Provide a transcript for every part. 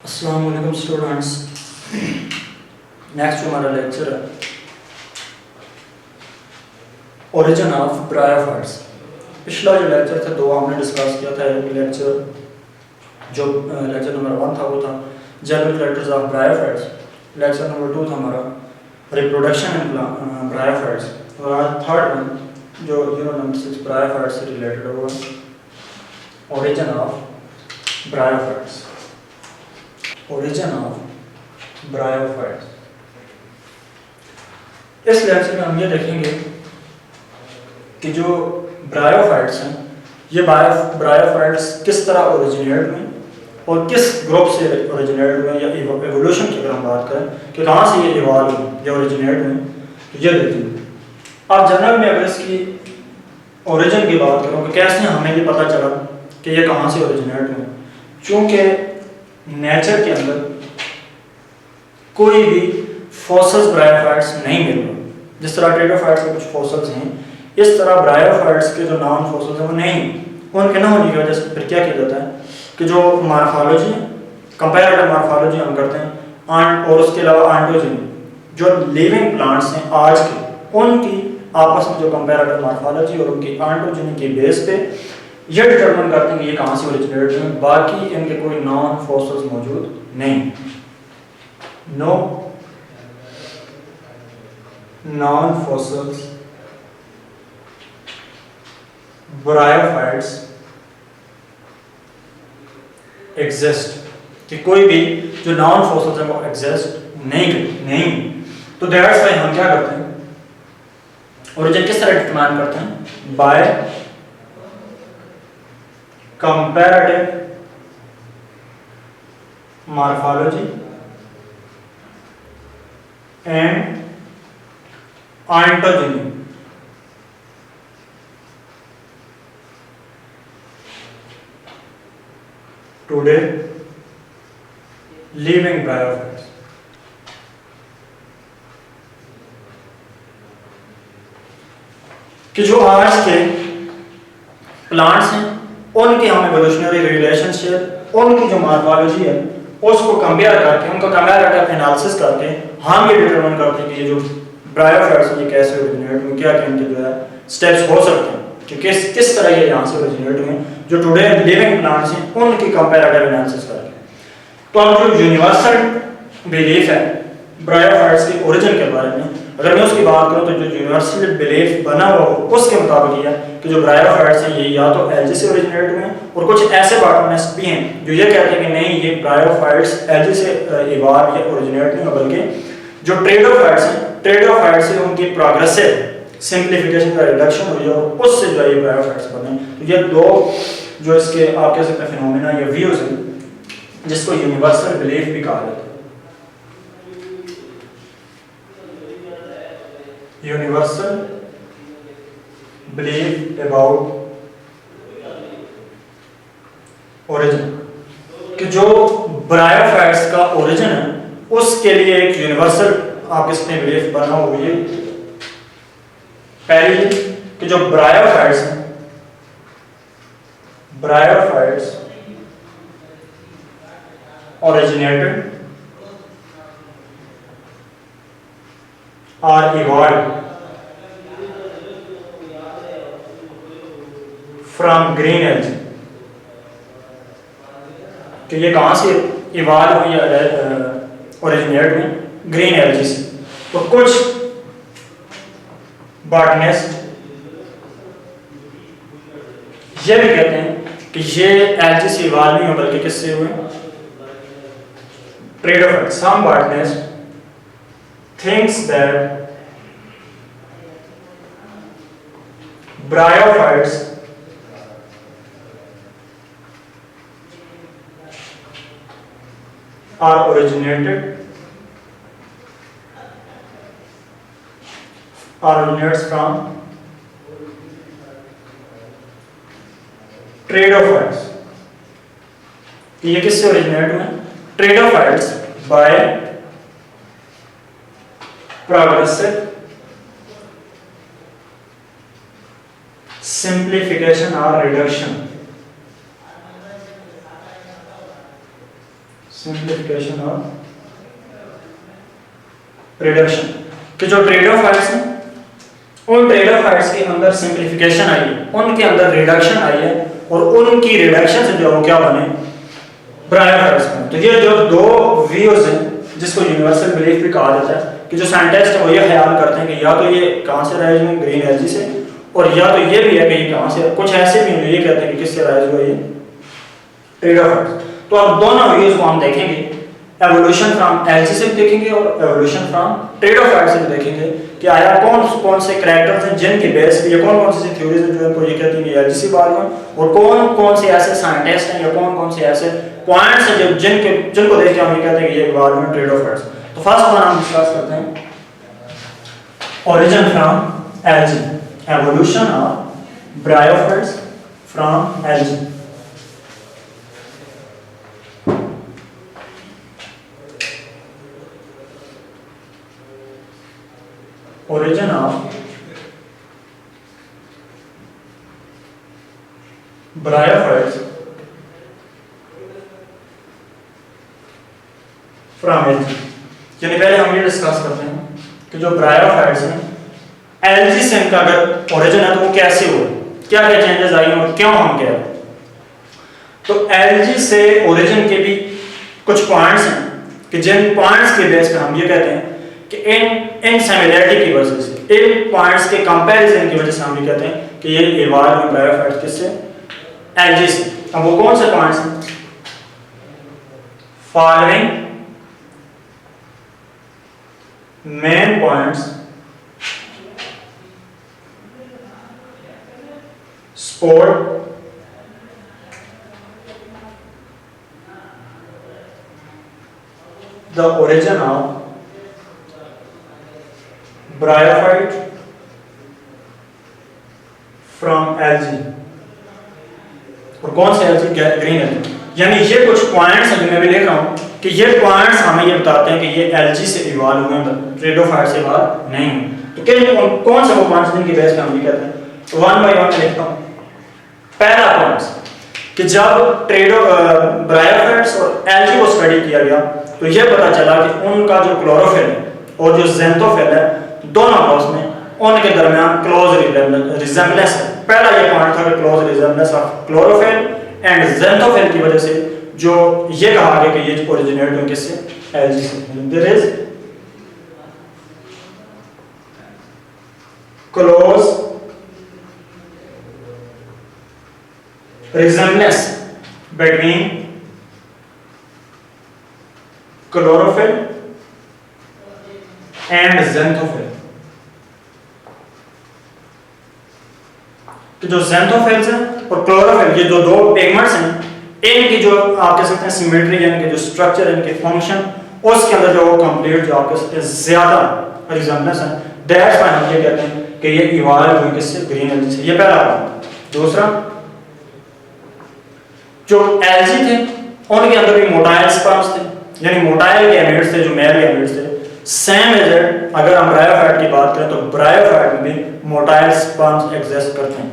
अस्सलाम वालेकुम students. Next हमारा लेक्चर है ओरिजिन ऑफ ब्रायोफाइट्स। पिछला जो लेक्चर था दो हमने डिस्कस किया था। एक लेक्चर जो लेक्चर नंबर 1 था वो था general characters of bryophytes. Lecture number 2 था हमारा रिप्रोडक्शन इन ब्रायोफाइट्स। और आज थर्ड वन जो यूनिट नंबर 6 ब्रायोफाइट्स से रिलेटेड हुआ origin of bryophytes. Origin of bryophytes. इस लेक्चर में हम ये देखेंगे कि जो ब्रायोफाइट्स हैं ये ब्रायोफाइट्स किस तरह ओरिजिनेट हुए और किस ग्रुप से ओरिजिनेट हुए, या एवोल्यूशन की अगर हम बात करें कि कहाँ से ये इवॉल्व हुए या ओरिजिनेट हुए, तो ये देखेंगे। अब जनरल में अगर इसकी ओरिजिन की बात करूँ कि कैसे हमें ये पता चला कि ये कहाँ से ओरिजिनेट हुए, चूँकि नेचर के अंदर कोई भी फॉसिल्स ब्रायोफाइट्स नहीं मिल रहे। जिस तरह टेरोफाइट्स के कुछ फॉसिल्स हैं, इस तरह ब्रायोफाइट्स के जो नॉन फॉसिल्स हैं वो नहीं। उनके न होने की वजह से फिर क्या किया जाता है कि जो मॉर्फोलॉजी कंपैरेटिव मॉर्फोलॉजी हम करते हैं और उसके अलावा ऑन्टोजेनी जो लिविंग प्लांट्स हैं आज के, उनकी आपस में जो कंपैरेटिव मॉर्फोलॉजी और उनकी ऑन्टोजेनी के बेस पे ये डिटरमिन करते हैं कि ये कहाँ से ओरिजिनेट हुए। बाकी इनके कोई नॉन फॉसिल्स मौजूद नहीं। No non fossils bryophytes exist, कि कोई भी जो नॉन फॉसिल्स है वो एग्जिस्ट नहीं। तो दैट्स व्हाई हम क्या करते हैं, ओरिजिन किस तरह डिटरमाइन करते हैं, by comparative morphology and ontogeny. Today living bryophytes. कि जो आज के प्लांट्स हैं उनकी हम एवोल्यूशनरी रिलेशनशिप, उनकी जो मॉर्फोलॉजी है उसको कंपेयर करके, उनका कंपैरेटिव एनालिसिस करके हम ये डिटरमाइन करते हैं कि ये जो ब्रायोफाइट्स ये कैसे ओरिजिनेट हुए, क्या इनके जो है स्टेप्स हो सकते हैं कि किस तरह ये यहाँ से ओरिजिनेट हुए, जो टुडे लिविंग प्लांट्स हैं उनकी कंपैरेटिव एनालिसिस करके। तो अब जो यूनिवर्सल बिलीफ है ब्रायोफाइट्स के ओरिजिन के बारे में, अगर मैं उसकी बात करूं तो जो यूनिवर्सल बिलीफ बना हुआ उसके मुताबिक ये कि जो ब्रायोफाइट्स हैं ये या तो एल्गी से ओरिजिनेट हुए हैं, और कुछ ऐसे बॉटनिस्ट भी हैं जो ये कहते हैं कि नहीं, ये ब्रायोफाइट्स एल्गी से इवॉल्व या ओरिजिनेट नहीं, बल्कि जो ट्रेडोफाइट्स हैं, ट्रेडोफाइट्स से उनकी प्रोग्रेसिव सिंप्लीफिकेशन का रिडक्शन हुई और उससे जो है ये ब्रायोफाइट्स बने। तो ये दो जो इसके आप कह सकते हैं फिनोमेना या व्यूज हैं, जिसको यूनिवर्सल बिलीफ भी कहा जाता है। यूनिवर्सल बिलीफ अबाउट ओरिजिन, कि जो ब्रायोफाइट्स का ओरिजिन है उसके लिए एक यूनिवर्सल आप इसमें बिलीफ बना हुई है। पहली कि जो ब्रायोफाइट्स हैं, bryophytes originated or evolved from green algae, कि ये कहाँ से इवॉल्व हुई ओरिजिनेट हुई, ग्रीन एल्गी से। तो कुछ बॉटनिस्ट ये भी कहते हैं कि ये एल्गी से इवॉल्व नहीं हुए बल्कि किससे हुए, ट्रेडोफाइट्स। Some botanists thinks that bryophytes are originates from ट्रेडोफाइट्स। ये किससे ओरिजिनेट हुए, pteridophytes by progressive simplification or reduction simplification और रिडक्शन कि जो ट्रेडोफाइट्स हैं उन ट्रेडोफाइट्स के अंदर सिंप्लीफिकेशन आई है, उनके अंदर रिडक्शन आई है और उनकी रिडक्शन से जो क्या बने ब्रायोफाइट्स बने। तो ये जो दो व्यूज हैं जिसको यूनिवर्सल बिलीफ भी कहा जाता है कि जो साइंटिस्ट है वो ये ख्याल करते हैं कि या तो ये कहाँ से राइज हुए ग्रीन एनर्जी से, और या तो ये भी है कि ये कहाँ से, कुछ ऐसे भी हैं ये कहते हैं कि किससे राइज हुआ ये ट्रेडोफाइट्स। तो अब दोनों व्यूज को हम देखेंगे, एवोल्यूशन फ्रॉम एलजी से भी देखेंगे और एवोल्यूशन फ्रॉम ट्रेडोफाइट से भी देखेंगे कि आया कौन कौन से कैरेक्टर्स हैं जिनके बेस पे ये कौन कौन सी थ्योरीज हैं जो इनको ये कहती हैं कि एलजी से बात हुआ, और कौन कौन से ऐसे साइंटिस्ट हैं या कौन कौन से ऐसे पॉइंट्स हैं जो जिनको देख के हम ये कहते हैं कि ये इन्वायरमेंट ट्रेडोफाइट्स। तो फर्स्ट वन हम डिस्कस करते हैं origin from algae, evolution of bryophytes from algae. Origin of bryophytes from algae। यानी पहले हम ये डिस्कस करते हैं कि जो ब्रायोफाइट्स हैं एलजी से इनका अगर ओरिजिन है तो वो कैसे हुए, क्या क्या चेंजेस आई और क्यों हम कह रहे हैं। तो एलजी से ओरिजिन के भी कुछ पॉइंट्स हैं कि जिन पॉइंट्स के बेस पे हम ये कहते हैं कि इन सिमिलरिटी की वजह से, इन पॉइंट्स के कंपैरिजन की वजह से हम ये कहते हैं कि ये इवॉल्व हुए ब्रायोफाइट्स किससे, एलजी से। अब वो कौन से पॉइंट्स हैं, following main points support the origin of bryophyte from algae। और कौन से एलजी, ग्रीन एलजी। यानी ये कुछ पॉइंट्स हैं जो मैं भी लिख रहा हूं कि ये पॉइंट्स हमें ये बताते हैं कि ये एलजी से इवॉल्व हुए हैं, ट्रेडोफाइट से इवॉल्व नहीं हुए। तो क्या कौन से वो पॉइंट्स जिनकी बेस पे हम ये कहते हैं, तो वन बाय वन लिखता हूं। पहला पॉइंट कि जब ब्रायोफाइट्स और एलजी को स्टडी किया गया तो ये पता चला कि उनका जो क्लोरोफिल है और जो ज़ेंथोफिल है दोनों ग्रुप्स में उनके दरमियान क्लोज रिजेम्बलेंस है। पहला ये पॉइंट था कि close resemblance of chlorophyll and xanthophyll की वजह से जो ये कहा गया कि ये ओरिजिनेट हुए किससे, एलजी से। There is close resemblance between chlorophyll and xanthophyll। तो जो xanthophyll है और chlorophyll, ये जो दो पिगमेंट्स हैं, इनकी जो आप कह सकते हैं सिमेट्री यानी कि जो स्ट्रक्चर, इनके फंक्शन, उसके अंदर जो कंप्लीट जो आप कह सकते हैं ज्यादा रिजेम्बलेंस है। दैट्स व्हाई हम ये कहते हैं कि ये इवॉल्व हुए किससे, ग्रीन एलजी से। ये पहला पॉइंट। दूसरा, जो एलजी थे उनके अंदर भी मोटाइल स्पर्म्स थे, यानी मोटाइल गैमेट्स थे जो मेल गैमेट्स थे। सेम एज अगर हम ब्रायोफाइट की बात करें तो ब्रायोफाइट में भी मोटाइल स्पर्म्स एग्जिस्ट करते हैं।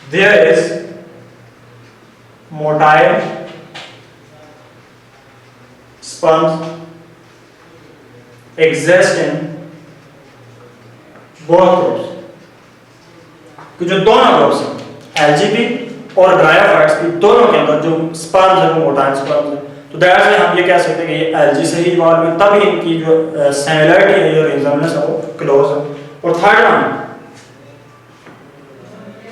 There is motile sperms exist in both groups. कि जो दोनों ग्रुप्स हैं एलजी भी और ब्रायोफाइट्स भी, दोनों के अंदर जो स्पर्म्स है वो मोटाइल स्पर्म्स है। तो दैट्स व्हाई हम ये कह सकते हैं कि ये एलजी से ही इवॉल्व हुए, तभी इनकी जो सिमिलरिटी है या रिजेम्बलेंस है वो क्लोज है। और थर्ड वन,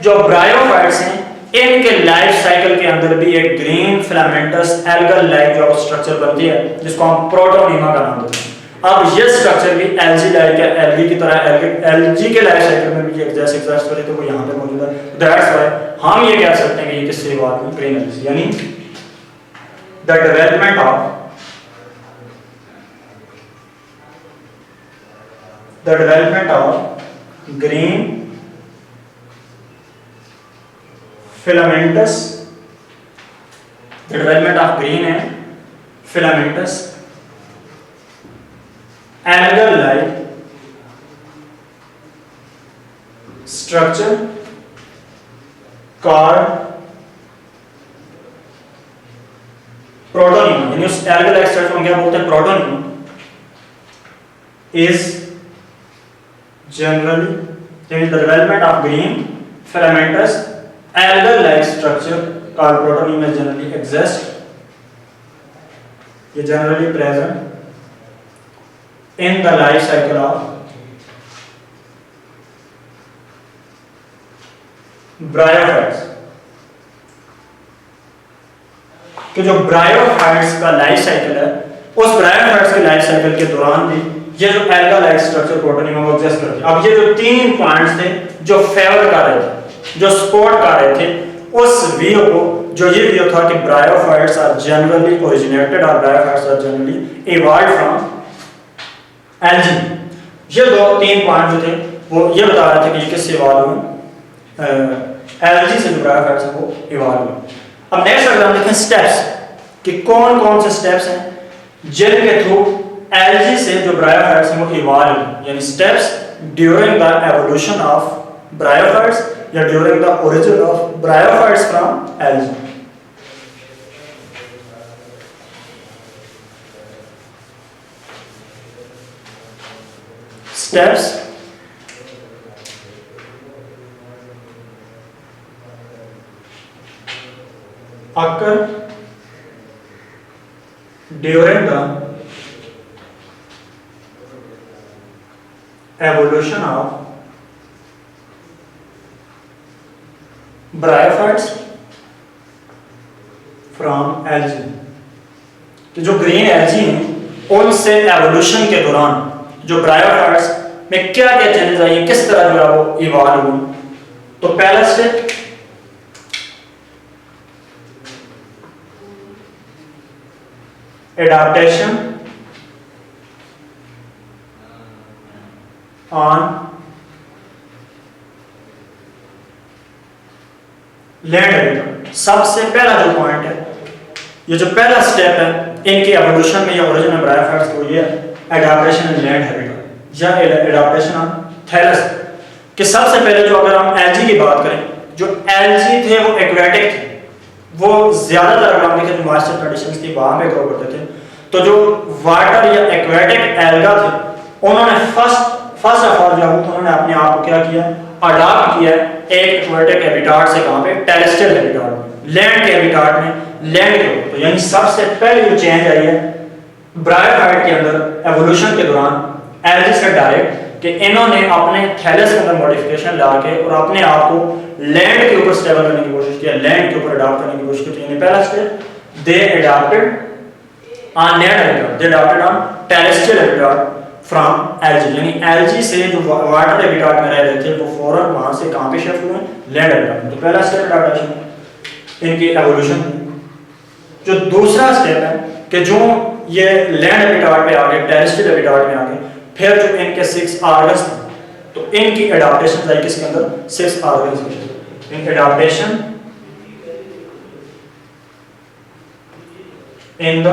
जो ब्रायोफाइट्स हैं इनके लाइफ साइकिल के अंदर भी एक ग्रीन फिलामेंटस एल्गल लाइक जो स्ट्रक्चर बनती है जिसको हम प्रोटोनीमा का नाम देते हैं। अब ये स्ट्रक्चर भी एलजी लाइक है, एलगी की तरह एलजी के लाइफ साइकिल में भी ये जैसे एग्जिस्ट करे तो वो यहाँ पे मौजूद है। दैट्स व्हाई हम ये कह सकते हैं कि ये किससे इवॉल्व हुए, ग्रीन एलजी। यानी the development of green filamentous, the development of green and filamentous algal like structure called protonium, यानी उस एल्गल लाइक स्ट्रक्चर को क्या बोलते हैं, प्रोटोनियम, इज जनरली, यानी the development of green filamentous algal like structure called protonium is generally exist, ये generally present in the life cycle of bryophytes, कि जो ब्रायोफाइट्स का लाइफ साइकिल है, उस ब्रायोफाइट्स के लाइफ साइकिल के दौरान भी ये जो एल्गा लाइक स्ट्रक्चर प्रोटोनियम को एग्जिस्ट करती है। अब ये जो 3 पॉइंट्स थे जो फेवर कर रहे थे, जो सपोर्ट कर रहे थे उस व्यू को, जो ये व्यू था कि ब्रायोफाइट्स आर जनरली ओरिजिनेटेड और bryophytes are generally evolve from algae, ये 2-3 पॉइंट जो थे वो ये बता रहे थे कि ये किससे इवॉल्व हुए, एल्गी से जो ब्रायोफाइट्स हैं वो इवॉल्व हुए। अब नेक्स्ट अगर हम देखें स्टेप्स, कि कौन कौन से स्टेप्स हैं जिनके थ्रू एल्गी से जो ब्रायोफाइट्स हैं वो इवॉल्व, यानी steps during the evolution of bryophytes या during the origin of bryophytes from algae. Steps occur during the evolution of bryophytes from algae, कि जो ग्रीन एल्गी हैं उनसे एवोल्यूशन के दौरान जो ब्रायोफाइट्स में क्या क्या चेंजेस आई, किस तरह जो है वो इवॉल्व हुए। तो पहला step adaptation on land habitat. सबसे पहला जो पॉइंट है, ये जो पहला स्टेप है इनके एवोल्यूशन में या ओरिजिन में ब्रायोफाइट्स को, ये एडाप्टेशन इन लैंड हैबिटेट या एडाप्टेशन ऑन थैलस। कि सबसे पहले जो अगर हम एल्गी की बात करें, जो एल्गी थे वो एक्वेटिक थे, वो ज्यादातर अगर हम देखें जो मॉइस्चर कंडीशंस थी वहां पे ग्रो करते थे। तो जो वाटर या एक्वेटिक एल्गा थे उन्होंने फर्स्ट ऑफ ऑल जो उन्होंने अपने आप को क्या किया, अडॉप्ट किया एक एक्वेटिक हैबिटाट से, कहां पे, टेरेस्ट्रियल हैबिटाट में, लैंड के हैबिटाट में, लैंड के। तो यानी सबसे पहले जो चेंज आई है ब्रायोफाइट के अंदर एवोल्यूशन के दौरान एल्गी से डायरेक्ट, कि इन्होंने अपने थैलस के अंदर मॉडिफिकेशन ला के और अपने आप को लैंड के ऊपर स्टेबल करने की कोशिश किया, लैंड के ऊपर अडॉप्ट करने की कोशिश की। यानी पहला step, they adopted on land habitat, they adopted on terrestrial habitat from algae, यानी एल्गी से जो वाटर हैबिटाट में रह रहे थे वो फौरन वहां से कहां पे शिफ्ट हुए, लैंड हैबिटाट में। तो पहला स्टेप अडॉप्टेशन इनकी एवोल्यूशन। जो दूसरा स्टेप है कि जो ये लैंड हैबिटाट पे आ गए, टेरेस्ट्रियल हैबिटाट में आ गए, फिर जो इनके 6 ऑर्गन्स थे तो इनकी एडाप्टेशन आई किसके अंदर, 6 ऑर्गन्स के। In adaptation in the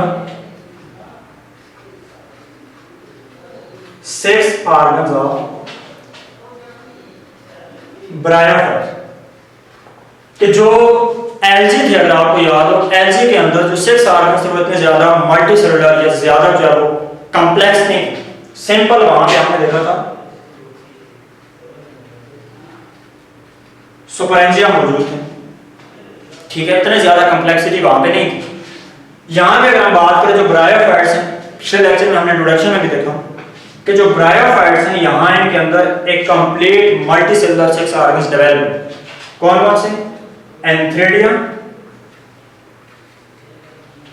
6 organs of bryophyte. कि जो एल्गी थी, अगर आपको याद हो, एल्गी के अंदर जो 6 ऑर्गन्स थे वो इतने ज्यादा मल्टी सेलुलर या ज्यादा जो है वो कॉम्प्लेक्स नहीं थे। सिंपल वहां पे हमने देखा था सुपरेंजिया मौजूद थे, ठीक है, इतने ज्यादा कॉम्प्लेक्सिटी वहां पे नहीं थी। यहां पे अगर हम बात करें जो ब्रायोफाइट्स हैं, पिछले लेक्चर में हमने इंट्रोडक्शन में भी देखा कि जो ब्रायोफाइट्स हैं यहां इनके अंदर एक complete multi cellular 6 organs develop. कौन कौन से, एंथ्रेडियम,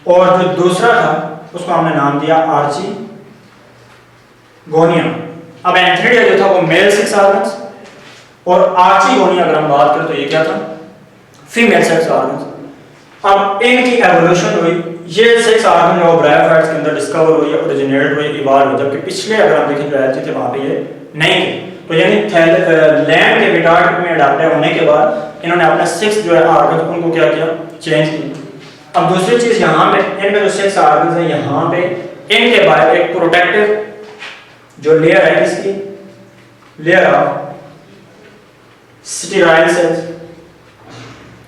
और जो दूसरा था उसको हमने नाम दिया आर्चिगोनिया। अब एंथ्रेडिया जो था वो मेल 6 ऑर्गन्स, और आर्चिगोनिया अगर हम बात करें तो ये क्या था, फीमेल 6 ऑर्गन्स। अब इनकी एवोल्यूशन हुई, ये 6 ऑर्गन जो ब्रायोफाइट्स के अंदर डिस्कवर हुई, ओरिजिनेट हुई, इवॉल्व हुई, जबकि पिछले अगर हम देखें जो एल्गी थे वहां पे ये नहीं थे। तो यानी लैंड के हैबिटाट में अडॉप्ट होने के बाद इन्होंने अपने 6 जो है ऑर्गन उनको क्या किया, चेंज किया। अब दूसरी चीज यहाँ पे इनमें जो 6 ऑर्गन्स हैं यहाँ पे इनके बाद एक प्रोटेक्टिव जो लेयर है, किसकी, layer of sterile cells.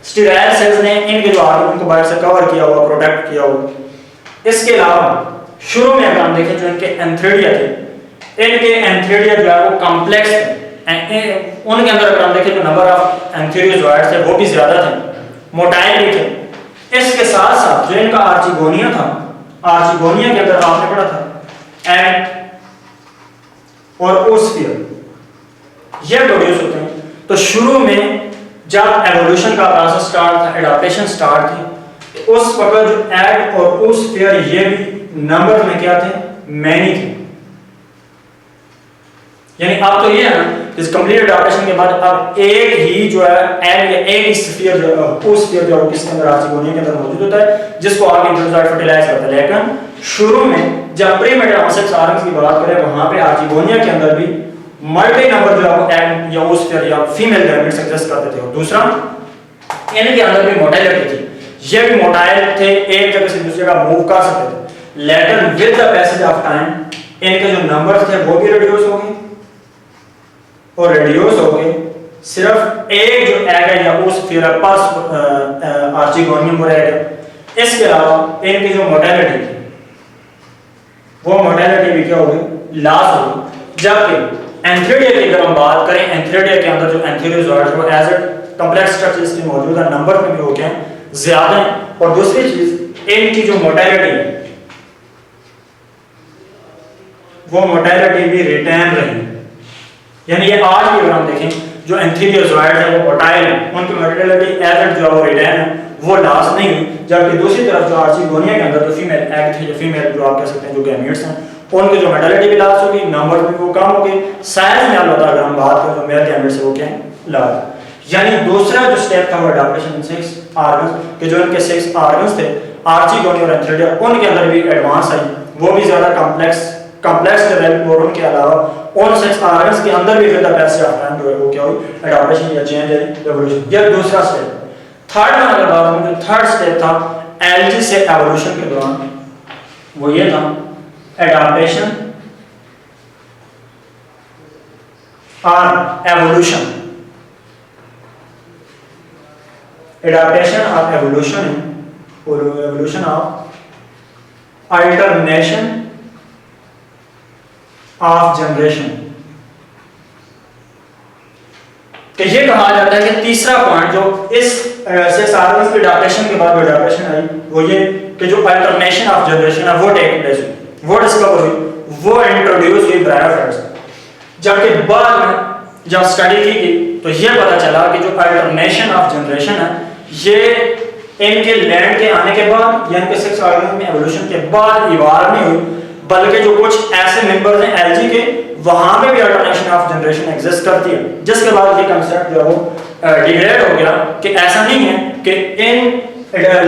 Sterile cells ने इनके जो ऑर्गन को बाहर से कवर किया हुआ, प्रोटेक्ट किया हुआ। इसके अलावा शुरू में अगर हम देखें जो इनके एंथ्रेडिया थे, इनके एंथ्रेडिया जो है वो कॉम्प्लेक्स थे, उनके अंदर अगर हम देखें जो नंबर ऑफ एंथ्रेडियोजॉइड्स थे वो भी ज्यादा थे, मोटाइल भी थे। इसके साथ साथ जो इनका आर्चिगोनिया था, आर्चिगोनिया के अंदर आपने पढ़ा था एंड और ओस्फियर ये प्रोड्यूस होते हैं। तो शुरू में जब एवोल्यूशन का प्रोसेस स्टार्ट था, एडाप्टेशन स्टार्ट थी, तो उस वक्त जो एड और ओस्फियर ये भी नंबर में क्या थे, मैनी थे। यानी अब तो ये है ना इस कंप्लीट एडाप्टेशन के बाद अब एक ही जो है एड या एक ही स्फीयर जो ओस्फियर जो है किसके अंदर, आर्चिगोनिया के अंदर मौजूद होता है, जिसको आगे इंट्रोड्यूस फर्टिलाइज करता है। लेकिन शुरू में जब प्री मेटामॉर्फोसिस ऑर्गन्स की बात करें वहां पे आर्चिगोनिया के अंदर भी मल्टी नंबर जो है एड या ओस्फियर या फीमेल गैमेट्स एग्जिस्ट करते थे। और दूसरा इनके अंदर भी मोटाइलिटी थी, ये भी मोटाइल थे, एक जगह से दूसरी जगह मूव कर सकते थे। लेकिन with the passage of time इनके जो नंबर्स थे वो भी रिड्यूस हो गए और रिड्यूस हो गए सिर्फ एक जो एग है या ओस्फियर पास आर्चिगोनियम रह गया। इसके अलावा इनकी जो मोटाइलिटी थी वो मोटाइलिटी भी क्या हो गई, लॉस हो गई। जबकि एंथ्रेडिया की अगर हम बात करें, एंथ्रेडिया के अंदर जो एंथेरियोजॉइड्स वो एज ए कॉम्प्लेक्स स्ट्रक्चर्स की मौजूद है, नंबर में भी हो गए ज्यादा है। और दूसरी चीज इनकी जो मोटाइलिटी है वो मोटाइलिटी भी रिटेन रही। यानी ये आज भी अगर हम देखें जो एंथेरियोजॉइड है वो मोटाइल है, उनकी मोटाइलिटी एज जो है वो रिटेन है, वो लॉस नहीं हुई। जबकि दूसरी तरफ जो आर्चिगोनिया के अंदर जो फीमेल एग थे, जो फीमेल जो आप कह सकते हैं जो गैमेट्स हैं, उनकी जो मोटाइलिटी भी लॉस होगी, नंबर भी वो कम हो गए, साइज में अलबत्ता अगर हम बात करें तो मेल गैमेट्स से वो क्या है, लॉस। यानी दूसरा जो स्टेप था वो एडाप्टेशन इन 6 ऑर्गन्स के, जो इनके 6 ऑर्गन्स थे आर्चिगोनिया और एंथ्रेडिया, उनके अंदर भी एडवांस आई, वो भी ज्यादा कॉम्प्लेक्स डेवलप और उनके अलावा उन 6 ऑर्गन्स के अंदर भी फिर पैसे ऑफ टाइम जो है वो क्या हुई, एडाप्टेशन या चेंज है, रिवोल्यूशन। ये दूसरा स्टेप। थर्ड में अगर बात करूं जो थर्ड स्टेप था एलजी से एवोल्यूशन के दौरान, वो ये था एडाप्टेशन और एवोल्यूशन। एडाप्टेशन और एवोल्यूशन और evolution of alternation of generation. तो ये कहा जाता है कि तीसरा पॉइंट जो इस से ऑर्गन्स की एडाप्टेशन के बाद एडाप्टेशन आई वो ये कि जो अल्टरनेशन ऑफ जनरेशन है वो टेक प्लेस हुई, वो डिस्कवर हुई, वो इंट्रोड्यूस हुई ब्रायोफाइट्स। जबकि बाद में जब स्टडी की गई तो ये पता चला कि जो अल्टरनेशन ऑफ जनरेशन है ये इनके लैंड के आने के बाद या इनके 6 ऑर्गन में एवोल्यूशन के बाद इवॉल्व नहीं हुई, बल्कि जो कुछ ऐसे मेंबर्स हैं एलजी के वहां पे भी अल्टरनेशन ऑफ जनरेशन एग्जिस्ट करती है, जिसके बाद ये कांसेप्ट जो है वो डिग्रेड हो गया कि ऐसा नहीं है कि इन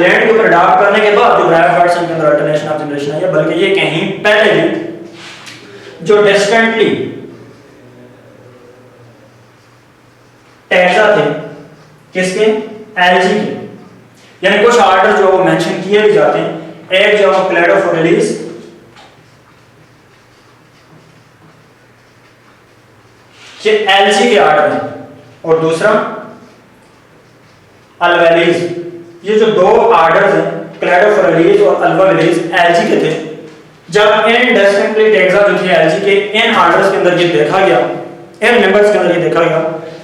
लैंड को अडॉप्ट करने के बाद जो ब्रायोफाइट्स के अंदर अल्टरनेशन ऑफ जनरेशन आई है, बल्कि ये कहीं पहले ही जो डिस्टेंटली टैक्सा थे किसके, एलजी के। यानी कुछ ऑर्डर जो मेंशन किए भी जाते हैं, एक जो क्लेडोफोरेलिस, ये एलजी के ऑर्डर हैं, और दूसरा अल्वेलिस। ये जो दो ऑर्डर्स हैं क्लेडोफोरेलिस और अल्वेलिस एलजी के थे। जब इन डिस्टिंक्टली टैक्सा जो थे एलजी के, इन ऑर्डर्स के अंदर ये देखा गया, इन मेंबर्स के अंदर ये देखा गया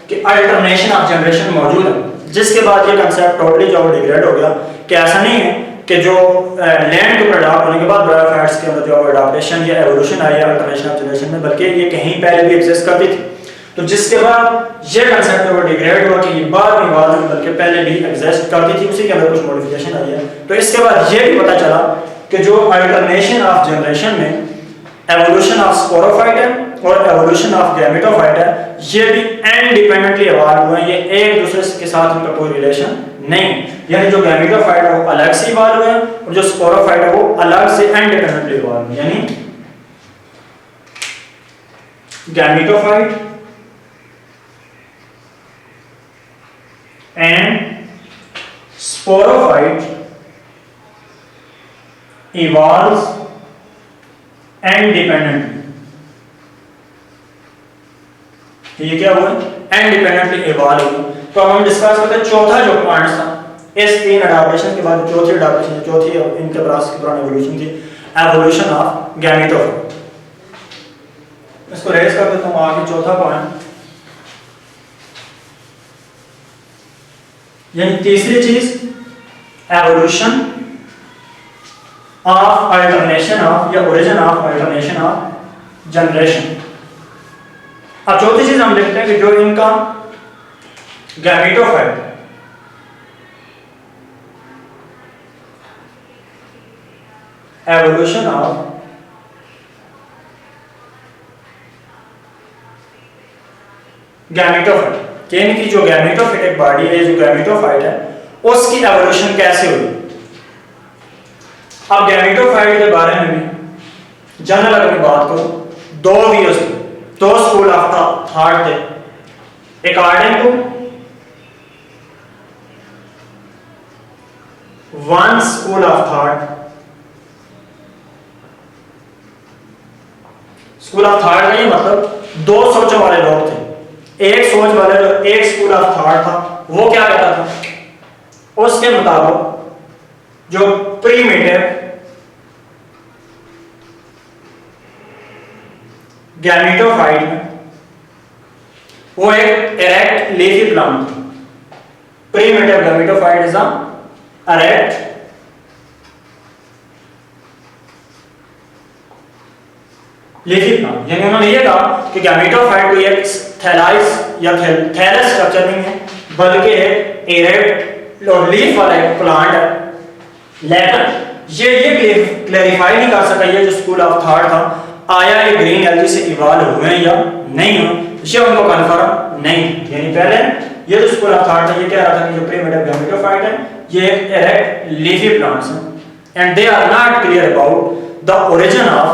कि अल्टरनेशन ऑफ जनरेशन मौजूद है, जिसके बाद ये कांसेप्ट टोटली जो डिग्रेड हो गया कि ऐसा नहीं है कि जो लैंड के अडॉप्ट होने के बाद ब्रायोफाइट्स के अंदर जो अडॉप्टेशन या एवोल्यूशन आई है अल्टरनेशन ऑफ जनरेशन में, बल्कि ये कहीं पहले भी एग्जिस्ट करती थी। तो जिसके बाद ये कांसेप्ट वो डिग्रेड हुआ कि ये बाद में बाद में बल्कि पहले भी एग्जिस्ट करती थी, उसी के अंदर कुछ मॉडिफिकेशन आई है। तो इसके बाद ये भी पता चला कि जो अल्टरनेशन ऑफ जनरेशन में एवोल्यूशन ऑफ स्पोरोफाइट है और एवोल्यूशन ऑफ गैमेटोफाइट है, ये भी इंडिपेंडेंटली इवॉल्व हुए हैं, ये एक दूसरे के साथ उनका कोई रिलेशन नहीं। यानी जो गैमेटोफाइट है वो अलग से इवॉल्व हुए और जो स्पोरोफाइट है वो अलग से इंडिपेंडेंटली इवॉल्व हुए। यानी gametophyte and sporophyte evolves independently। ये क्या हुआ, इंडिपेंडेंटली इवॉल्व हुआ। तो हम डिस्कस करते हैं चौथा जो पॉइंट था इस 3 अडाप्टेशन के बाद चौथी अडाप्टेशन, चौथी इनके पास के दौरान एवोल्यूशन थी, एवोल्यूशन ऑफ गैमेटोफाइट। इसको रेज कर देता हूँ आगे। चौथा पॉइंट यानी तीसरी चीज एवोल्यूशन ऑफ अल्टरनेशन ऑफ या origin of alternation of generation. अब चौथी चीज हम देखते हैं कि जो इनका गैमेटोफाइट एवोल्यूशन ऑफ गैमेटोफाइट, कि इनकी जो गैमेटोफाइटिक बॉडी है, जो गैमेटोफाइट है, उसकी एवोल्यूशन कैसे हुई। अब गैमेटोफाइट के बारे में भी जनरल अगर मैं बात करूं, दो व्यूज थे, दो स्कूल ऑफ थॉट थे। According to one school of thought, school of thought का ये मतलब दो सोचों वाले लोग थे। एक सोच वाले जो एक स्कूल ऑफ थॉट था वो क्या कहता था, उसके मुताबिक जो प्रीमिटिव गैमेटोफाइट में वो एक इरेक्ट लीफी प्लांट था। Primitive gametophyte is a erect leafy plant. यानी उन्होंने ये कहा कि गैमेटोफाइट कोई एक थैलाइस या थैलस स्ट्रक्चर नहीं है, बल्कि एक इरेक्ट और लीफ वाला एक प्लांट है। लेकिन ये क्लैरिफाई नहीं कर सका ये जो स्कूल ऑफ थॉट था, आया ये ग्रीन एल्गी से इवॉल्व हुए या नहीं हुए, ये उनको कंफर्म नहीं। यानी पहले ये जो स्कूल ऑफ थॉट था ये कह रहा था कि जो प्रीमिटिव गैमेटोफाइट है ये एक इरेक्ट लीफी प्लांट्स हैं and they are not clear about the origin of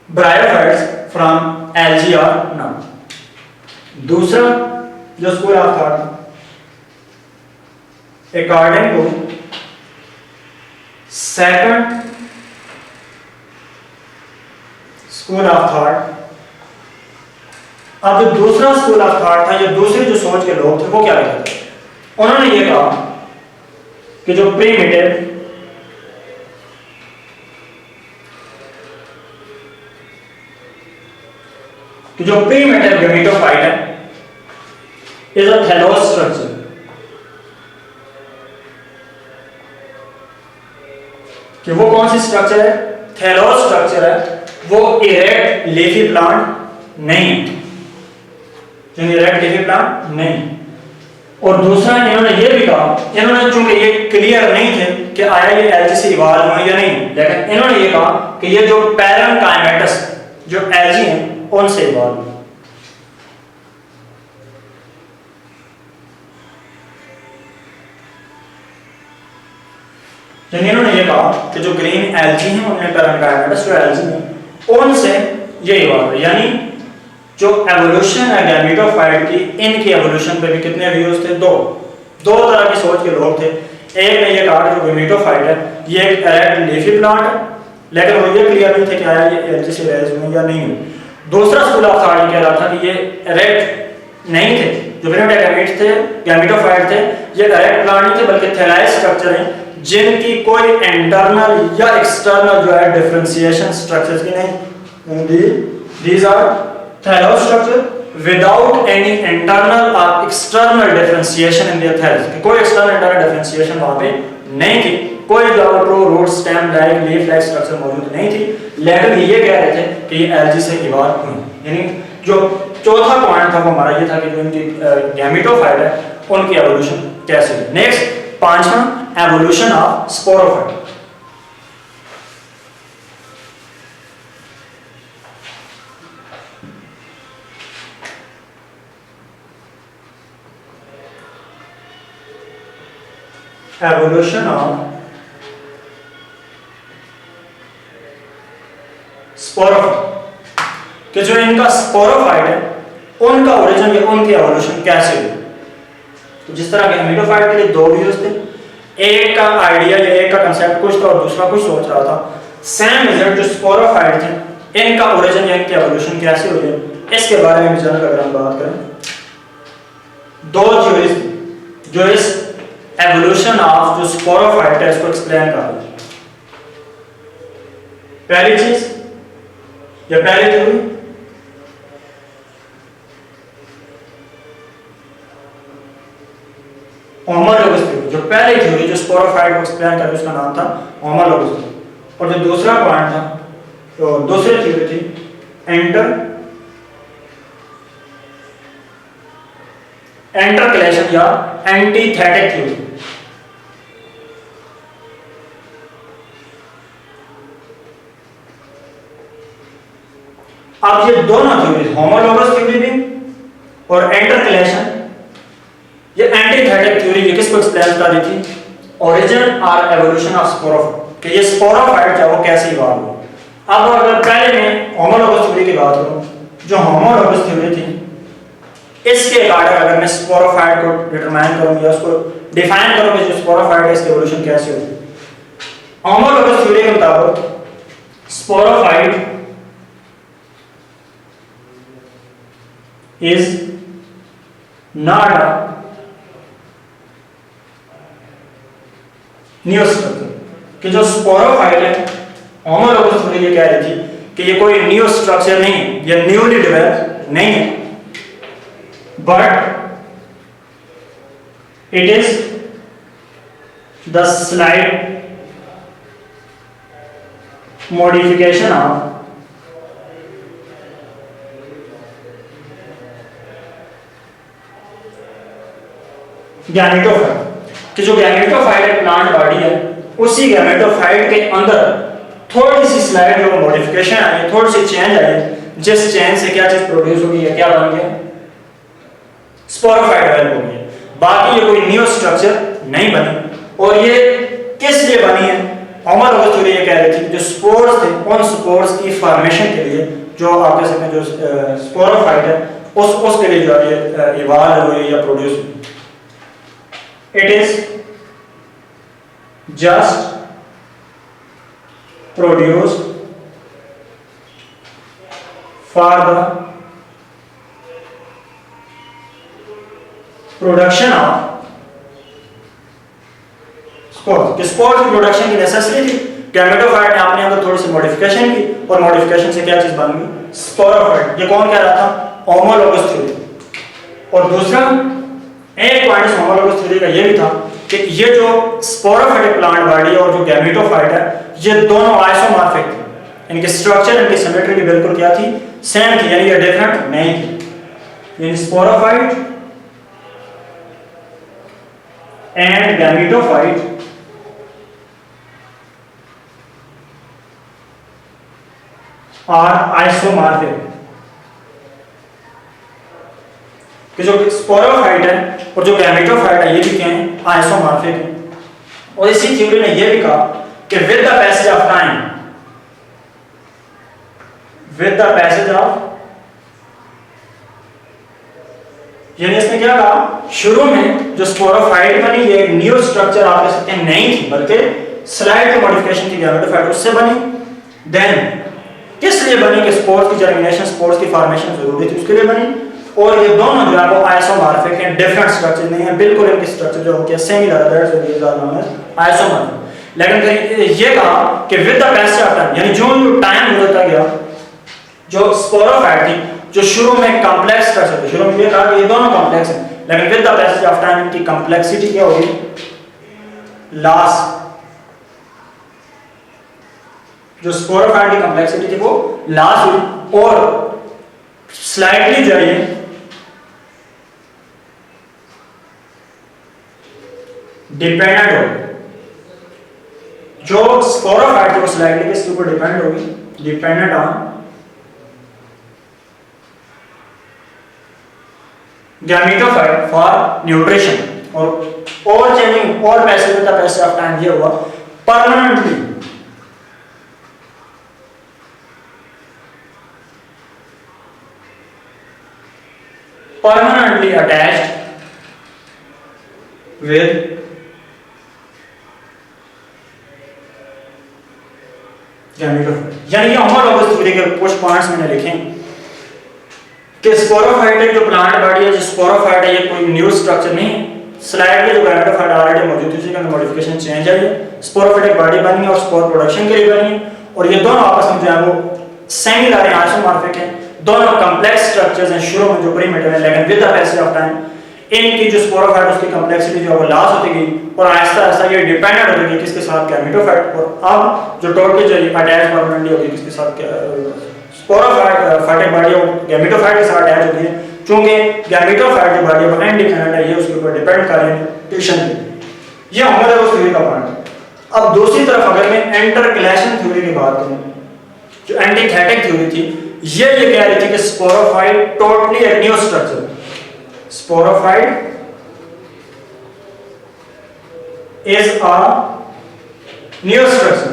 bryophytes from algae और नॉट। दूसरा जो school of thought according to second school of thought, अब जो दूसरा स्कूल ऑफ थॉट था, ये दूसरे जो सोच के लोग थे वो क्या कहते थे, उन्होंने ये कहा कि जो प्रीमिटिव गैमेटोफाइट है इज अ थैलोस स्ट्रक्चर। कि वो कौन सी स्ट्रक्चर है, थैलोस स्ट्रक्चर है, वो इरेक्ट लीफी प्लांट नहीं है, इरेक्ट लीफी प्लांट नहीं। और दूसरा इन्होंने ये भी कहा, इन्होंने चूंकि ये क्लियर नहीं थे कि आया ये एल्गी से इवॉल्व हुए या नहीं, लेकिन इन्होंने ये कहा कि ये जो पैरेनकाइमेटस जो एल्गी हैं उनसे इवॉल्व हुए। इन्होंने ये कहा कि जो ग्रीन एल्गी हैं उनमें पैरेनकाइमेटस जो एल्गी हैं उनसे ये इवॉल्व हुए। यानी जो एवोल्यूशन है गैमेटोफाइट की, इनकी एवोल्यूशन पे भी कितने व्यूज थे, दो तरह की सोच के लोग थे। एक ने ये कहा कि जो गैमेटोफाइट है ये एक इरेक्ट लीफी प्लांट है, लेकिन वो ये क्लियर नहीं थे कि आया ये एल्गी से रेज हुए या नहीं हुए। दूसरा स्कूल ऑफ थॉट कह रहा था कि ये इरेक्ट नहीं थे, जो गैमेटोफाइट थे ये इरेक्ट प्लांट नहीं थे, बल्कि थैलाइस स्ट्रक्चर हैं जिनकी कोई इंटरनल या एक्सटर्नल जो है डिफरेंशिएशन स्ट्रक्चर्स की नहीं। These are thallose structure without any internal और external differentiation in their thallus. कोई एक्सटर्नल इंटरनल डिफरेंशिएशन वहां पे नहीं थी, कोई डाउट्रो root stem like leaf like structure मौजूद नहीं थी, लेकिन ये कह रहे थे कि ये एल्गी से इवॉल्व हुई। यानी जो चौथा पॉइंट था वो हमारा ये था कि जो इनकी गैमेटोफाइट है उनकी एवोल्यूशन कैसे हुई। नेक्स्ट पांचवा, evolution of sporophyte. Evolution of sporophyte, कि जो इनका स्पोरोफाइट है उनका ओरिजिन या उनकी एवोल्यूशन कैसे हुई। तो जिस तरह के गैमेटोफाइट के लिए दो व्यूज थे, एक का आइडिया या एक का कंसेप्ट कुछ था और दूसरा कुछ सोच रहा था, सेम रिजल्ट जो स्पोरोफाइट थे इनका ओरिजिन या इनकी एवोल्यूशन कैसे हुई है, इसके बारे में जनरल अगर हम बात करें, दो थ्योरीज जो इस एवोल्यूशन ऑफ जो स्पोरोफाइट है इसको एक्सप्लेन कर दो। पहली चीज या पहली थ्योरी, होमोलोगस थ्योरी। जो पहली थ्योरी जो स्पोरोफाइट को एक्सप्लेन कर उसका नाम था होमोलोगस थ्योरी। और जो दूसरा पॉइंट था, तो दूसरी थ्योरी थी इंटरकलेशन या एंटीथेटिक थ्योरी। अब ये दोनों थ्योरी, होमोलोगस थ्योरी भी और इंटरकलेशन, ये एंटीथेटिक थ्योरी ये किसको एक्सप्लेन कर रही थी? ओरिजिन और एवोल्यूशन ऑफ स्पोरोफाइट, कि ये स्पोरोफाइट है वो कैसे इवॉल्व हुआ। अब अगर पहले मैं होमोलोगस थ्योरी की बात करूं, जो होमोलोगस थ्योरी थी इसके अकॉर्डिंग अगर मैं स्पोरोफाइट को डिटरमाइन करूं या उसको डिफाइन करूं कि जो स्पोरोफाइट है इसकी एवोल्यूशन कैसे हुई। होमोलोगस थ्योरी के मुताबिक sporophyte is not a new structure, कि जो स्पोरोफाइट है होमोलोगस थ्योरी ये कह रही थी कि ये कोई न्यू स्ट्रक्चर नहीं है, ये न्यूली डेवलप नहीं है, but it is the slight modification of gametophyte, कि जो गैमेटोफाइट एक प्लांट बॉडी है उसी गैमेटोफाइट के अंदर थोड़ी सी स्लाइड जो मॉडिफिकेशन आई है, थोड़ी सी चेंज आई है, जिस चेंज से क्या चीज प्रोड्यूस होगी है, क्या बन गया? स्पोरोफाइट डेवलप हो गया। बाकी ये कोई न्यू स्ट्रक्चर नहीं बनी। और ये किस लिए बनी है? होमोलोगस थ्योरी ये कह रही थी जो स्पोर्स थे उन स्पोर्स की फॉर्मेशन के लिए, जो आप कह सकते हैं जो स्पोरोफाइट है उसके लिए जो ये इवॉल्व हुई या प्रोड्यूस हुई। It is just produced for the production of spores। कि स्पोर्स की प्रोडक्शन की नेसेसरी थी, गैमेटोफाइट ने अपने अंदर थोड़ी सी मॉडिफिकेशन की और मॉडिफिकेशन से क्या चीज बन गई? स्पोरोफाइट। ये कौन कह रहा था? Homologous theory. और दूसरा एक पॉइंट होमोलोगस थ्योरी का ये भी था कि ये जो स्पोरोफाइटिक प्लांट बॉडी और जो गैमेटोफाइट है ये दोनों आइसोमॉर्फिक थे, इनके स्ट्रक्चर इनकी सिमेट्री भी बिल्कुल क्या थी? सेम थी, यानी ये डिफरेंट नहीं थी। यानी sporophyte and gametophyte are isomorphic, कि जो स्पोरोफाइट है और जो गैमेटोफाइट है ये भी क्या है? आइसोमॉर्फिक है। और इसी थ्योरी ने ये भी कहा कि with the passage of time, with the passage of, यानी इसने क्या कहा? शुरू में जो स्पोरोफाइट बनी ये न्यू स्ट्रक्चर आप कह सकते हैं नहीं थी, बल्कि स्लाइड मॉडिफिकेशन की गैमेटोफाइट उससे बनी। देन किस लिए बनी? कि स्पोर्स की जर्मिनेशन, स्पोर्स की फॉर्मेशन जरूरी थी, उसके लिए बनी। और ये दोनों जो है वो आइसोमॉर्फिक हैं, डिफरेंट स्ट्रक्चर नहीं है, बिल्कुल इनके स्ट्रक्चर जो होते हैं similar, that's why these are known as isomorphic. लेकिन फिर ये कहा कि with the passage of time, यानी जो टाइम गुजरता गया, जो स्पोरोफाइट थी जो शुरू में कॉम्प्लेक्स स्ट्रक्चर थी, शुरू में ये कहा कि ये दोनों कॉम्प्लेक्स हैं, लेकिन with the passage of time इनकी कॉम्प्लेक्सिटी क्या होगी? लॉस। जो स्पोरोफाइट की कॉम्प्लेक्सिटी थी वो लॉस हुई और स्लाइडली जो है डिपेंडेंट होगी। जो स्पोरोफाइट है वो स्लाइडली किसके ऊपर डिपेंड होगी? Dependent on gametophyte for nutrition. और चेंजिंग और passage with the passage of time ये हुआ permanently attached with गैमेटोफाइट। यानी ये होमोलोगस थ्योरी के कुछ पॉइंट्स मैंने लिखे कि स्पोरोफाइट एक जो प्लांट बॉडी है, जो स्पोरोफाइट है ये कोई न्यू स्ट्रक्चर नहीं है, स्लाइड में जो गैमेटोफाइट ऑलरेडी मौजूद थी, उसके अंदर मॉडिफिकेशन चेंज आई है, स्पोरोफिटिक बॉडी बनी है और स्पोर प्रोडक्शन के लिए बनी है, और ये दोनों आपस में जो है वो सिमिलर हैं, आइसोमॉर्फिक हैं, दोनों कॉम्प्लेक्स स्ट्रक्चर्स हैं शुरू में जो प्रीमेटर है, लेकिन with the passage of time इनकी जो स्पोरोफाइट उसकी कॉम्प्लेक्सिटी जो है वो लॉस होती गई और आहिस्ता आहिस्ता ये डिपेंडेंट होती गई किसके साथ, गैमेटोफाइट। और अब जो टोटली जो अटैच परमानेंटली होगी किसके साथ, स्पोरोफाइटिक बॉडी गैमेटोफाइट के साथ अटैच होती है, क्योंकि गैमेटोफाइट जो बॉडी है इंडिपेंडेंट है, ये उसके ऊपर डिपेंड कर रही है ट्यूशन पे। ये हमारे उस थ्योरी का पॉइंट। अब दूसरी तरफ अगर मैं इंटरकलेशन थ्योरी की बात करूं, जो एंटीथेटिक थ्योरी थी, ये कह रही थी कि स्पोरोफाइट टोटली एक new structure, sporophyte is a new structure,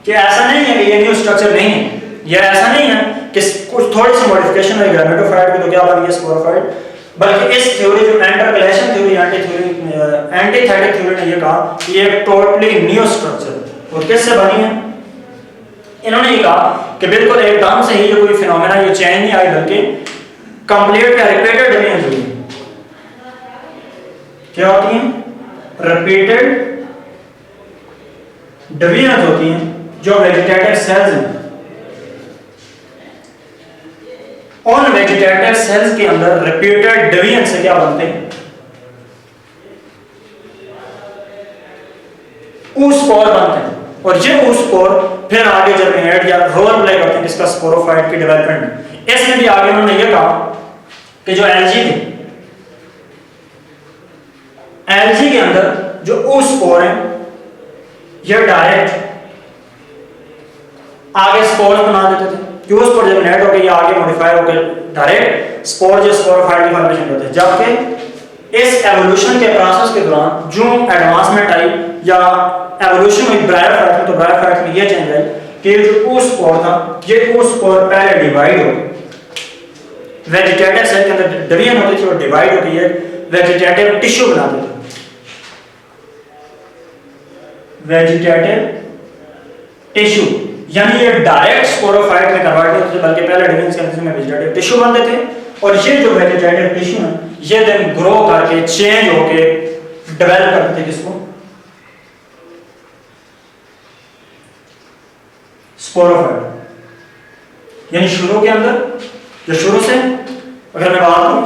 कि ऐसा नहीं है कि ये न्यू स्ट्रक्चर नहीं है, ये ऐसा नहीं है कि कुछ थोड़ी सी मॉडिफिकेशन हुई गैमेटोफाइट की तो क्या बन गया स्पोरोफाइट, बल्कि इस थ्योरी जो इंटरकलेशन थ्योरी एंटीथेटिक थ्योरी ने ये कहा कि ये टोटली न्यू स्ट्रक्चर। और किससे बनी है? इन्होंने ये कहा कि बिल्कुल एकदम से ही जो कोई फिनोमेना ये चेंज नहीं आई, बल्कि कंप्लीट या रिपीटेड डिवीजन हुई। क्या होती हैं? रिपीटेड डिवीजन होती हैं जो वेजिटेटिव सेल्स हैं। उन वेजिटेटिव सेल्स के अंदर रिपीटेड डिवीजन से क्या बनते हैं? oospore बनते हैं, और ये oospore फिर आगे जर्मिनेट या रोल प्ले करते हैं किसका, स्पोरोफाइट की डेवलपमेंट में। इसमें भी आगे उन्होंने ये कहा कि जो एल्गी थी, एल्गी के अंदर जो oospore है ये डायरेक्ट आगे स्पोर बना देते थे, कि oospore जर्मिनेट होकर ये आगे मॉडिफाई होकर डायरेक्ट स्पोर जो स्पोरोफाइट की फॉर्मेशन करते हैं। जबकि इस एवोल्यूशन के प्रोसेस के दौरान जो एडवांसमेंट आई या एवोल्यूशन हुई ब्रायोफाइट में, तो ब्रायोफाइट में ये चेंज आई कि जो oospore था, ये oospore पहले डिवाइड हो वेजिटेटिव सेल के अंदर डिवीजन होती थी और डिवाइड होकर ये वेजिटेटिव टिश्यू बनाते थे, वेजिटेटिव टिश्यू, यानी ये डायरेक्ट स्पोरोफाइट में कन्वर्ट होते थे, बल्कि पहले डिवीजन के अंदर में वेजिटेटिव टिश्यू बनते थे, और ये जो वेजिटेटिव टिश्यू है ये देन ग्रो करके चेंज होके डेवलप करते थे किसको, स्पोरोफाइट। यानी शुरू के अंदर जो शुरू से अगर मैं बात करूं,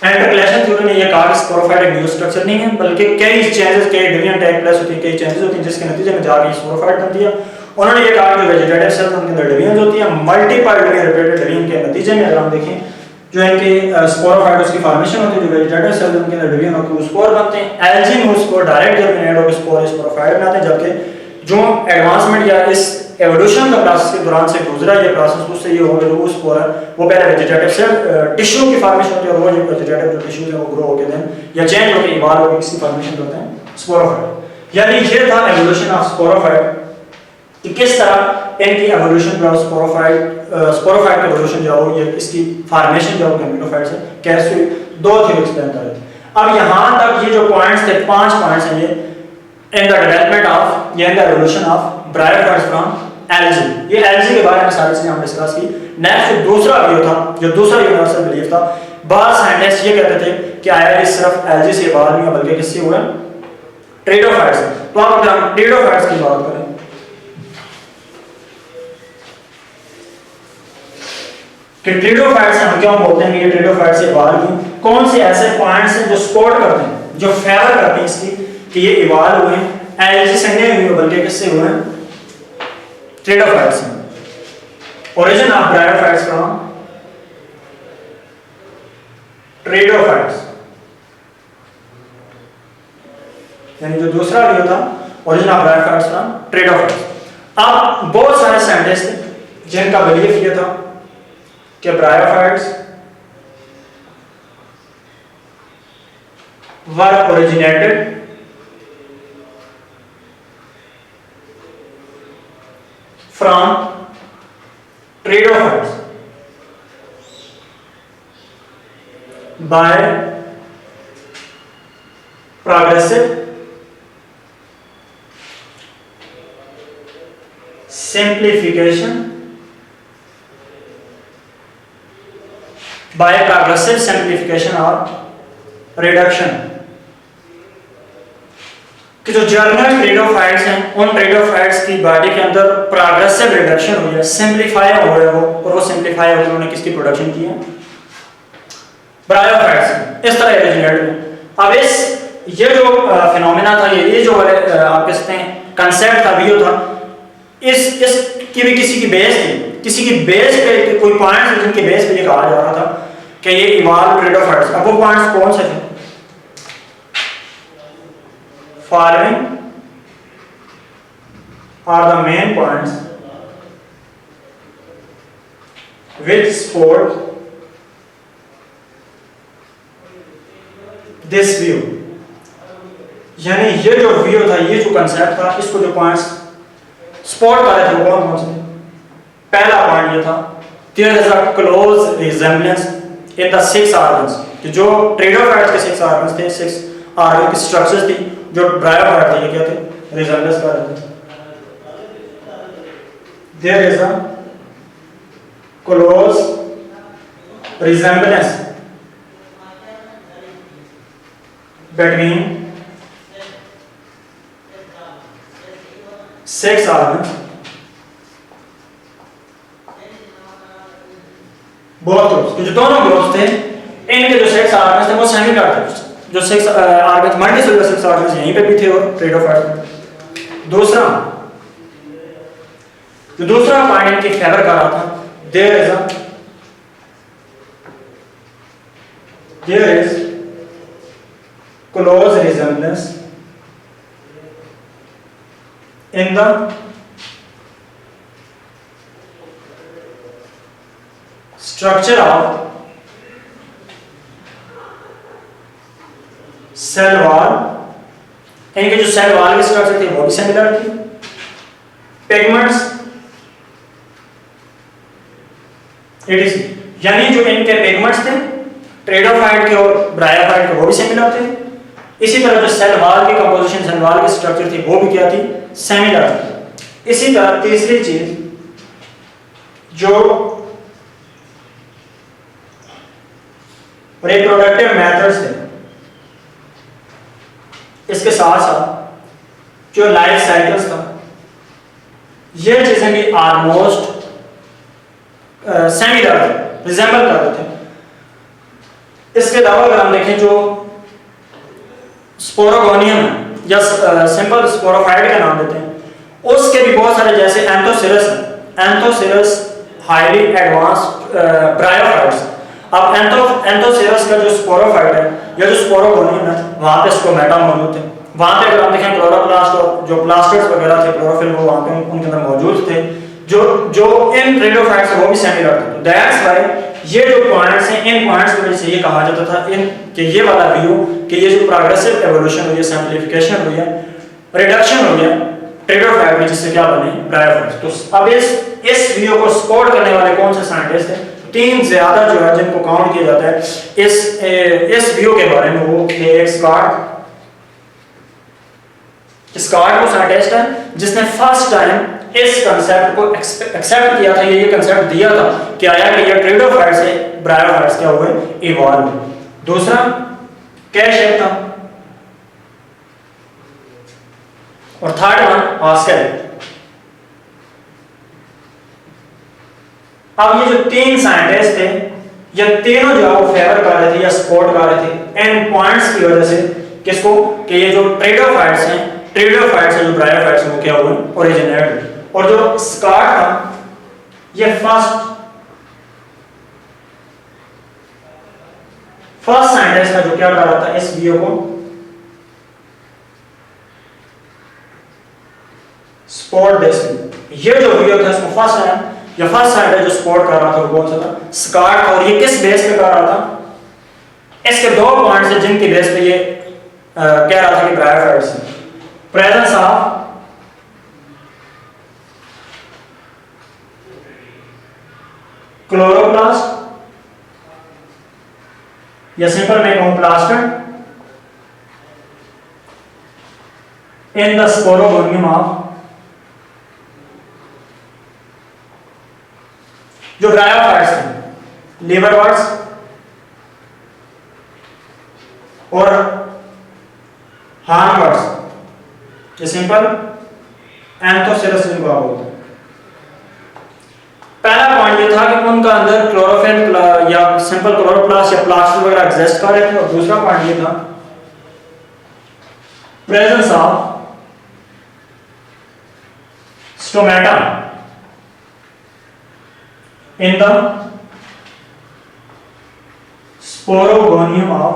इंटरकलेशन थ्योरी ने यह कहा कि स्पोरोफाइट एक न्यू स्ट्रक्चर नहीं है, बल्कि कई चेंजेस, कई डिवीजन टेक प्लेस होती है, कई चेंजेस होती हैं जिसके नतीजे में जाके स्पोरोफाइट बनती है। उन्होंने ये कहा कि वेजिटेटिव सेल्स उनके अंदर डिवीजन होती है, मल्टीपल रिपीटेड डिवीजन के नतीजे में अगर हम देखें जो है कि स्पोरोफाइट उसकी फॉर्मेशन होती है, जो वेजिटेटिव सेल्स उनके अंदर डिवीजन होकर oospore बनते हैं। एल्गी में oospore डायरेक्ट जर्मिनेट होकर स्पोरोफाइट बनाते हैं, जबकि जो एडवांसमेंट या इस एवोल्यूशन का प्रोसेस के दौरान से गुजरा ये प्रोसेस, उससे ये होगा जो oospore है वो पहले वेजिटेटिव सेल टिश्यू की फॉर्मेशन होती है, और वो जो वेजिटेटिव जो टिश्यू है वो ग्रो होकर देन या चेंज होकर इवॉल्व होकर किसी फॉर्मेशन होते हैं स्पोरोफाइट। यानी ये था एवोल्यूशन ऑफ स्पोरोफाइट कि किस तरह इनकी एवोल्यूशन जो स्पोरोफाइट का एवोल्यूशन जो है ये इसकी फॉर्मेशन जो है गैमेटोफाइट से कैसे हुई, दो थ्योरी एक्सप्लेन कर रहे थे। अब यहां तक ये जो पॉइंट्स थे, 5 पॉइंट्स हैं ये इन द डेवलपमेंट ऑफ या in the evolution of bryophytes from algae. ये एल्गी के बारे में सारी चीजें हमने डिस्कस की। नेक्स्ट जो दूसरा व्यू था, जो दूसरा यूनिवर्सल बिलीफ था, बहुत साइंटिस्ट ये कहते थे कि आया ये सिर्फ एल्गी से इवॉल्व नहीं हुआ बल्कि किससे हुआ, ट्रेडोफाइट्स से। तो अब अगर हम ट्रेडोफाइट्स की बात करें, कि ट्रेडोफाइट्स हम क्यों बोलते हैं कि ये ट्रेडोफाइट्स से इवॉल्व हुई, कौन से ऐसे पॉइंट्स हैं जो सपोर्ट करते हैं, जो फेवर करते हैं इसकी कि ये इवॉल्व हुए हैं एल्गी से नहीं हुए बल्कि किससे हुए हैं, ट्रेडोफाइट्स से। ओरिजिन ऑफ ब्रायोफाइट्स फ्रॉम ट्रेडोफाइट्स, यानी जो दूसरा व्यू था ओरिजिन ऑफ ब्रायोफाइट्स फ्रॉम ट्रेडोफाइट्स। अब बहुत सारे साइंटिस्ट थे जिनका बिलीफ ये था कि bryophytes were originated from pteridophytes by progressive simplification by progressive simplification or reduction, कि जो जर्नल ट्रेडोफाइट्स हैं उन ट्रेडोफाइट्स की बॉडी के अंदर प्रोग्रेसिव रिडक्शन हुई है, सिंप्लीफाई हो गए वो, और वो सिंप्लीफाई होकर उन्होंने किसकी प्रोडक्शन की है? ब्रायोफाइट्स। इस तरह ओरिजिनेट हुए। अब ये जो फिनोमेना था, ये जो आप कहते हैं कंसेप्ट था, व्यू था, इसकी भी किसी की बेस थी, किसी की बेस पे कोई पॉइंट्स जिनके बेस पे ये कहा जा रहा था कि ये इवॉल्व ट्रेडोफाइट्स। अब वो पॉइंट्स कौन से थे? Following are the main points which support this view। यानी ये जो व्यू था, ये जो कंसेप्ट था, इसको जो पॉइंट्स सपोर्ट कर रहे थे वो कौन कौन से थे? पहला पॉइंट ये था, there is a close resemblance in the six organs। जो ट्रेडोफाइट्स के सिक्स ऑर्गन्स थे, सिक्स ऑर्गन की स्ट्रक्चर्स थी, जो ब्रायोफाइट थे, ये क्या थे? रिजेम्बलेंस कर रहे थे। There is a close resemblance between six organs, both groups। जो दोनों ग्रुप्स थे, इनके जो सिक्स ऑर्गन्स थे वो सेमिलर थे। जो six organs, multicellular six organs यहीं पे भी थे और ट्रेडोफाइट में। दूसरा पॉइंट इनकी फेवर कर रहा था, there is close resemblance in the structure of cell wall. इनके जो सेल वॉल की स्ट्रक्चर थी वो भी सिमिलर थी। पिगमेंट्स, एडीसी, यानी जो इनके पिगमेंट्स थे ट्रेडोफाइट के और ब्रायोफाइट के वो भी सिमिलर थे। इसी तरह जो सेल वॉल की कंपोजिशन, सेल वॉल की स्ट्रक्चर थी वो भी क्या थी? सिमिलर थी। इसी तरह तीसरी चीज जो रिप्रोडक्टिव मेथड्स थे, इसके साथ साथ जो लाइफ साइकिल्स था, ये चीजें भी ऑलमोस्ट सिमिलर रिजेंबल कर रहे थे। इसके अलावा अगर हम देखें जो स्पोरोगोनियम है या सिंपल स्पोरोफाइट का नाम देते हैं, उसके भी बहुत सारे, जैसे एंथोसिरस हाईली एडवांस्ड ब्रायोफाइट्स। अब एंथोसिरस का जो स्पोरोफाइट है या जो स्पोरोगोनियम है, वहां पे स्टोमेटा मौजूद थे। वहां पे अगर हम देखें क्लोरोप्लास्ट और जो प्लास्टिड्स वगैरह थे, क्लोरोफिल, वो वहां पे उनके अंदर मौजूद थे, जो इन ट्रेडोफाइट्स है वो भी सिमिलर थे। दैट्स व्हाई ये जो पॉइंट्स हैं, इन पॉइंट्स की वजह से ये कहा जाता था कि ये वाला व्यू, कि ये जो प्रोग्रेसिव एवोल्यूशन हुई है, सिंप्लीफिकेशन हुई है, रिडक्शन हुई है ट्रेडोफाइट में, जिससे क्या बने? ब्रायोफाइट्स। तो अब इस व्यू को सपोर्ट करने वाले कौन से साइंटिस्ट हैं? तीन ज्यादा जो है जिनको काउंट किया जाता है इस व्यू के बारे में, वो थे स्कॉट वो साइंटिस्ट है जिसने फर्स्ट टाइम इस कंसेप्ट को एक्सेप्ट किया था, ये कंसेप्ट दिया था कि आया कि ये ट्रेडोफाइट से ब्रायोफाइट्स क्या हुए? इवॉल्व। दूसरा कैशेप था, और थर्ड वन ऑस्कर। अब ये जो तीन साइंटिस्ट थे, ये तीनों जो है वो फेवर कर रहे थे या सपोर्ट कर रहे थे इन पॉइंट्स की वजह से, किसको? कि ये जो ट्रेडोफाइट्स हैं, जो ब्रायोफाइट्स हैं, वो क्या हुए? ओरिजिनेट हुए। और जो स्कॉट था, ये फर्स्ट साइंटिस्ट था जो क्या कर रहा था? इस व्यू को सपोर्ट दिस। ये जो व्यू था, इसको फर्स्ट साइंटिस्ट जो सपोर्ट कर रहा था वो कौन सा था? स्कॉट। और ये किस बेस पे कर रहा था? इसके दो पॉइंट्स हैं जिनकी बेस पे ये कह रहा था कि ब्रायोफाइट्स हैं। प्रेजेंस ऑफ क्लोरोप्लास्ट, या सिंपल मैं कहूं plastid, in the sporogonium of जो ब्रायोफाइट्स हैं, लिवरवर्ट्स और हार्नवर्ड्स, ये सिंपल एंथोसेरस जिनको आप बोलते हैं। पहला पॉइंट ये था कि उनका अंदर क्लोरोफिल या सिंपल क्लोरोप्लास्ट या प्लास्ट वगैरह एग्जिस्ट कर रहे थे, और दूसरा पॉइंट ये था presence of stomata in the sporogonium of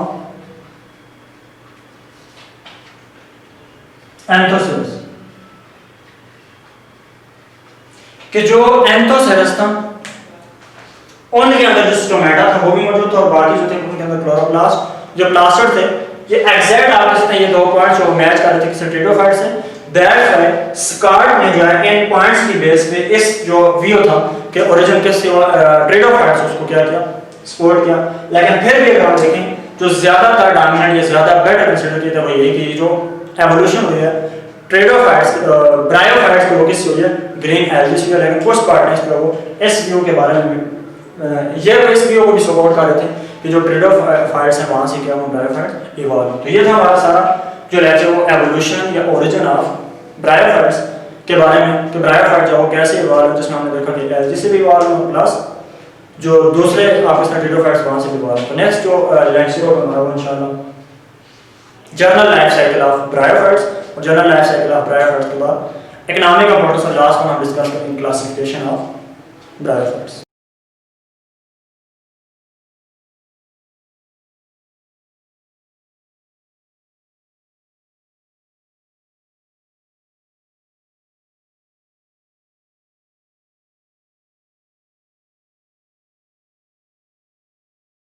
Anthoceros, कि जो एंथोसेरस था उनके अंदर जो स्टोमेटा था वो भी मौजूद था, और बाकी जो थे उनके अंदर क्लोरोप्लास्ट जो प्लास्टर थे, ये एग्जैक्ट आपस में ये दो पॉइंट्स जो मैच कर रहे थे किसी टेरिडोफाइट से। दैट्स व्हाई स्कार्ड ने जो है इन पॉइंट्स की बेस पे इस जो व्यू था कि ओरिजिन किससे हुआ, टेरिडोफाइट से, उसको क्या किया, सपोर्ट किया। लेकिन फिर भी अगर हम देखें जो ज्यादातर डोमिनेंट या ज्यादा बेटर कंसीडर किया था वो ये कि जो एवोल्यूशन हुई है ट्रेडोफाइट्स ब्रायोफाइट्स की वो किससे हुई है, ग्रीन एल्गी से। लेकिन कुछ पार्टनर्स जो वो इस व्यू के बारे में ये इस व्यू को भी सपोर्ट कर रहे थे कि जो ट्रेडोफाइट्स हैं वहां से क्या वो ब्रायोफाइट्स इवॉल्व। तो ये था हमारा सारा जो लेक्चर वो एवोल्यूशन या ओरिजिन ऑफ ब्रायोफाइट्स के बारे में, कि ब्रायोफाइट जो वो कैसे इवॉल्व, जिसमें हमने देखा कि एल्गी से भी इवॉल्व हुआ, प्लस जो दूसरे आपस में ट्रेडोफाइट्स वहां से भी इवॉल्व। तो नेक्स्ट जो लेक्चर होगा हमारा इंशाल्लाह general life cycle of bryophytes, और general life cycle of bryophytes के बाद इकोनॉमिक इंपॉर्टेंस और लास्ट में हम डिस्कस करेंगे क्लासिफिकेशन ऑफ ब्रायोफाइट्स।